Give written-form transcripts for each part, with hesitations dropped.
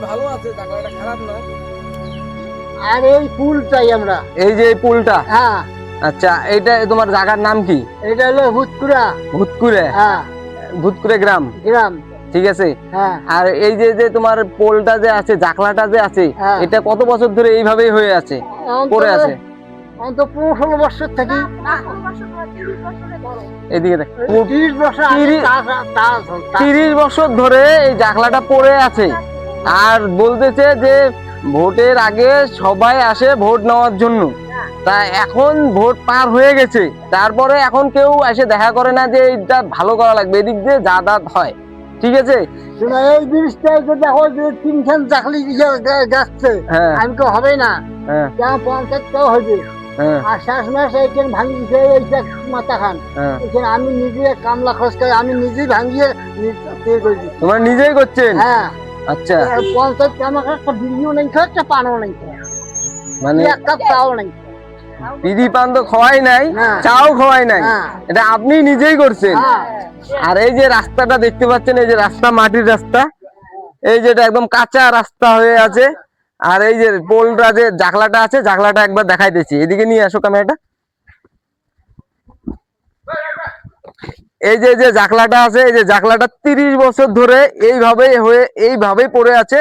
ভালো আছে, জায়গাটা খারাপ নয়। আর এই পুল চাই আমরা। এই যে এই পুলটা, হ্যাঁ আচ্ছা এইটা তোমার জায়গার নাম কি? এটা হলো ভূতকুড়া। ভূতকুড়ে? হ্যাঁ ভূতকুড়ে গ্রাম, গ্রাম। ঠিক আছে। হ্যাঁ আর এই যে যে তোমার পোলটা যে আছে, জাকলাটা যে আছে, হ্যাঁ। এটা কত বছর ধরে এইভাবেই হয়ে আছে, পড়ে আছে? অন্তত 15-16 বছর থেকে। এদিকে দেখ, 30 বছর আগে 30 বছর ধরে এই জাকলাটা পড়ে আছে। আর বলতেছে যে ভোটের আগে সবাই আসে ভোট নেওয়ার জন্য, তা এখন ভোট পার হয়ে গেছে, তারপরে এখন কেউ এসে দেখা করে না যে এটা ভালো করা লাগবে, এদিক দিয়ে যাতায়াত হয়, ঠিক আছে। শোনা এই জিনিসটা যে দেখো যে 3খান জাকলি যাচ্ছে, হ্যাঁ আমি তো হবে না, হ্যাঁ যেমন পঞ্চায়েত তো হবে। হ্যাঁ আর শেষ মাস এইখানে ভাঙি দিছে এইটা মাথা খান, হ্যাঁ। এখানে আমি নিজে কামলা খরচ করে আমি নিজেই ভাঙিয়ে তৈরি করে দিচ্ছি। তোমরা নিজেই করছেন? হ্যাঁ। আচ্ছা, পঞ্চায়েত আমাকে একটা বিড়িও নেই খায়, একটা পানও নেই খায়, মানে এক কাপ চাও নেই। বিড়ি পান তো খাওয়াই নাই, হ্যাঁ। চাও খাওয়াই নাই, হ্যাঁ। এটা আপনি নিজেই করছেন। হ্যাঁ। আর এই যে রাস্তাটা দেখতে পাচ্ছেন, এই যে রাস্তা, মাটির রাস্তা, এই যে এটা একদম কাঁচা রাস্তা হয়ে আছে। আর এই যে পোলটা যে জাকলাটা আছে, জাকলাটা একবার দেখাইতেছি, এদিকে নিয়ে আসো ক্যামেরাটা। এই যে যে জাকলাটা আছে, এই যে জাকলাটা 30 বছর ধরে এইভাবেই পড়ে আছে।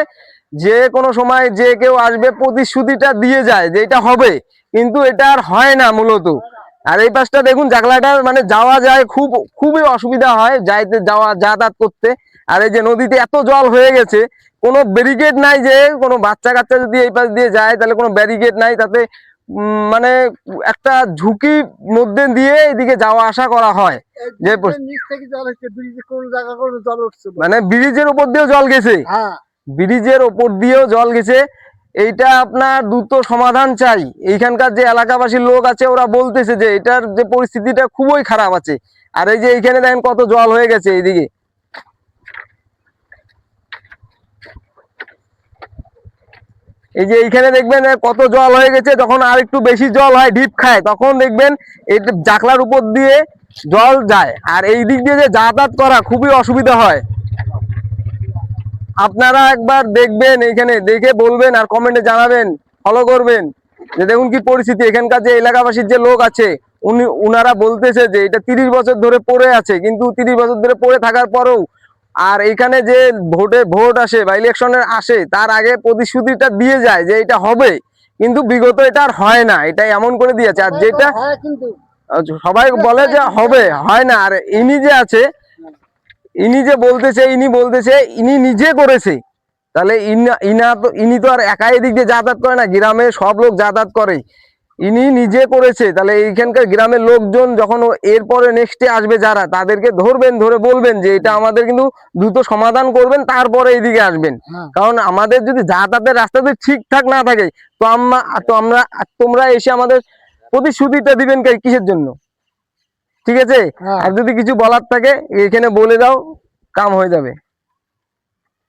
যে কোনো সময় যে কেউ আসবে প্রতিশ্রুতিটা দিয়ে যায় যে এটা হবে, কিন্তু এটা আর হয় না মূলত। আর এই পাশটা দেখুন, জাকলাটা মানে যাওয়া যায়, খুবই অসুবিধা হয় যাতায়াত করতে। আর এই যে নদীতে এত জল হয়ে গেছে, কোনো ব্যারিকেড নাই, যে কোনো বাচ্চা কাচ্চা যদি এই পাশ দিয়ে যায় তাহলে কোনো ব্যারিকেড নাই, তাতে মানে একটা ঝুঁকির মধ্যে দিয়ে এদিকে যাওয়া আসা করা হয়। যে নিচ থেকে জল হচ্ছে, ব্রিজে কোন জায়গা কোনো জল উঠছে না। মানে ব্রিজের উপর দিয়েও জল গেছে? হ্যাঁ ব্রিজের ওপর দিয়েও জল গেছে। এইটা আপনার দ্রুত সমাধান চাই। এইখানকার যে এলাকাবাসীর লোক আছে ওরা বলতেছে যে এটার যে পরিস্থিতিটা খুবই খারাপ আছে। আর এই যে এইখানে দেখেন কত জল হয়ে গেছে এইদিকে, এই যে এইখানে দেখবেন কত জল হয়ে গেছে। যখন আর একটু বেশি জল হয়, ঢিপ খায়, তখন দেখবেন এই জাকলার উপর দিয়ে জল যায়। আর এই দিক দিয়ে যে যাতায়াত করা খুবই অসুবিধা হয়। আপনারা একবার দেখবেন, এইখানে দেখে বলবেন আর কমেন্টে জানাবেন, ফলো করবেন যে দেখুন কি পরিস্থিতি। এখানকার যে এলাকাবাসীর যে লোক আছে উনারা বলতেছে যে এটা 30 বছর ধরে পড়ে আছে, কিন্তু 30 বছর ধরে পড়ে থাকার পরেও, আর এইখানে যে ভোট আসে বা ইলেকশনের আসে, তার আগে প্রতিশ্রুতিটা দিয়ে যায় যে এটা হবে, কিন্তু বিগত এটা আর হয় না, এটা এমন করে দিয়েছে। আর যেটা কিন্তু সবাই বলে যে হবে, হয় না। আর ইনি যে আছে, ইনি বলতেছে ইনি নিজে করেছে, তাহলে ইনি তো আর একাই এদিক দিয়ে যাতায়াত করে না, গ্রামে সব লোক যাতায়াত করে, ইনি নিজে করেছে। তাহলে এইখানকার গ্রামের লোকজন যখন এরপরে নেক্সটে আসবে যারা, তাদেরকে ধরবেন, ধরে বলবেন যে এটা আমাদের কিন্তু দ্রুত সমাধান করবেন, তারপরে এইদিকে আসবেন। কারণ আমাদের যদি যাতায়াতের রাস্তা যদি ঠিকঠাক না থাকে, তো তোমরা এসে আমাদের প্রতিশ্রুতিটা দিবেন কিসের জন্য? ঠিক আছে। আর যদি কিছু বলার থাকে এখানে বলে দাও, কাম হয়ে যাবে।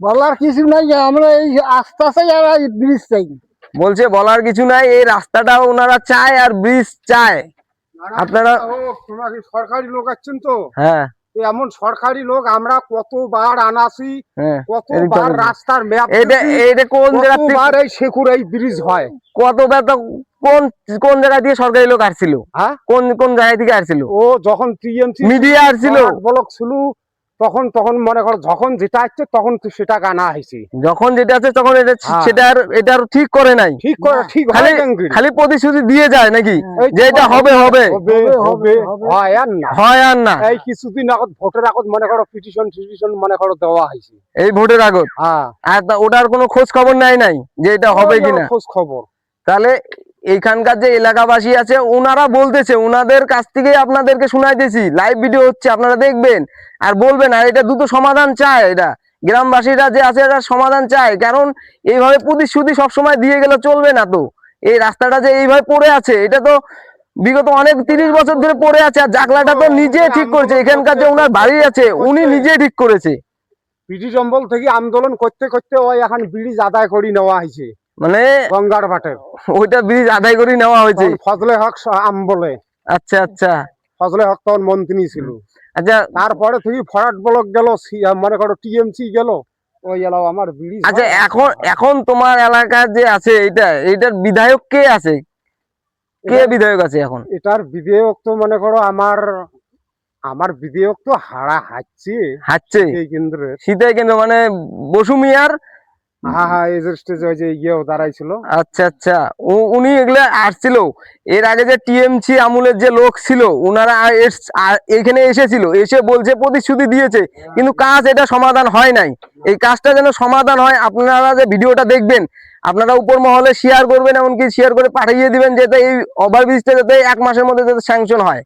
বলার কিছু নাই, আমরা এই আস্তে চাই আর ব্রিজ চাই। বলছে বলার কিছু নাই, এই রাস্তাটা ওনারা চায় আর ব্রিজ চায়। আপনারা সরকারি লোক আছেন তো, হ্যাঁ এমন সরকারি লোক আমরা কতবার আনাছি, হ্যাঁ, কতবার রাস্তার ম্যাপ, এইটা কোন জায়গা থেকে এই শেখুর এই ব্রিজ হয়, কতবার তো কোন জায়গা দিয়ে সরকারি লোক আসছিল? হ্যাঁ কোন জায়গা থেকে আসছিল? ও যখন টিএমসি মিডিয়া আসছিল, ব্লক ছিল, তখন মনে করো যখন যেটা আসছে তখন সেটা গানা হয়েছে, যখন যেটা আছে তখন এটা আর ঠিক করে নাই, ঠিক করে ঠিক খালি প্রতিশ্রুতি দিয়ে যায় নাকি যে এটা হবে হবে হবে, হয় আর না। এই কিছুদিন আগত ভোটের আগত মনে করো পিটিশন মনে করো দেওয়া হয়েছে, এই ভোটের আগত। আর ওটার কোনো খোঁজ খবর নাই যে এটা হবে কিনা খোঁজ খবর। তাহলে এইখানকার যে এলাকাবাসী আছে ওনারা বলতেছে, ওনাদের কাছ থেকে আপনাদেরকে শোনাইতেছি, লাইভ ভিডিও হচ্ছে, আপনারা দেখবেন আর বলবেন। আর এটা দ্রুত সমাধান চায়, এটা গ্রামবাসীরা যে আছে এটা সমাধান চায়। কারণ এইভাবে প্রতিশ্রুতি সবসময় দিয়ে গেলে চলবে না। তো এই রাস্তাটা যে এইভাবে পড়ে আছে, এটা তো বিগত অনেক 30 বছর ধরে পড়ে আছে। আর জাকলাটা তো নিজে ঠিক করেছে, এখানকার যে ওনার বাড়ি আছে উনি নিজে ঠিক করেছে। পিটি জম্বল থেকে আন্দোলন করতে করতে ওই এখন ব্রিজ আদায় করে নেওয়া হয়েছে, মানে গঙ্গার ঘাটে ওইটা ব্রিজ আদায় করে নেওয়া হয়েছে ফজলে হক আমবলে। আচ্ছা আচ্ছা, ফজলে হক তখন মন্ত্রী ছিল। আচ্ছা, তারপরে থেকে ফরাট ব্লক গেল, মনে করো টিএমসি গেল, ওই এলাও আমার ব্রিজ আচ্ছা এখন এখন তোমার এলাকার যে আছে এইটার বিধায়ক কে আছে? কে বিধায়ক আছে এখন? এটার বিধায়ক তো মনে করো আমার বিধায়ক তো হাঁটছে এই কেন্দ্রে। শীতের কেন্দ্র মানে বসু মিয়ার। হ্যাঁ এই যে স্টেজে ওই যে ইয়েও দাঁড়াইছিল। আচ্ছা আচ্ছা, উনি এগুলা আসছিল এর আগে যে টিএমসি আমলের যে লোক ছিল ওনারা এখানে এসেছিল, এসে বলছে প্রতিশ্রুতি দিয়েছে, কিন্তু কাজ এটা সমাধান হয় নাই। এই কাজটা যেন সমাধান হয়, আপনারা যে ভিডিওটা দেখবেন আপনারা উপর মহলে শেয়ার করবেন, এমনকি শেয়ার করে পাঠিয়ে দিবেন যাতে এই ওভারব্রিজটা যাতে 1 মাসের মধ্যে যাতে স্যাংশন হয়।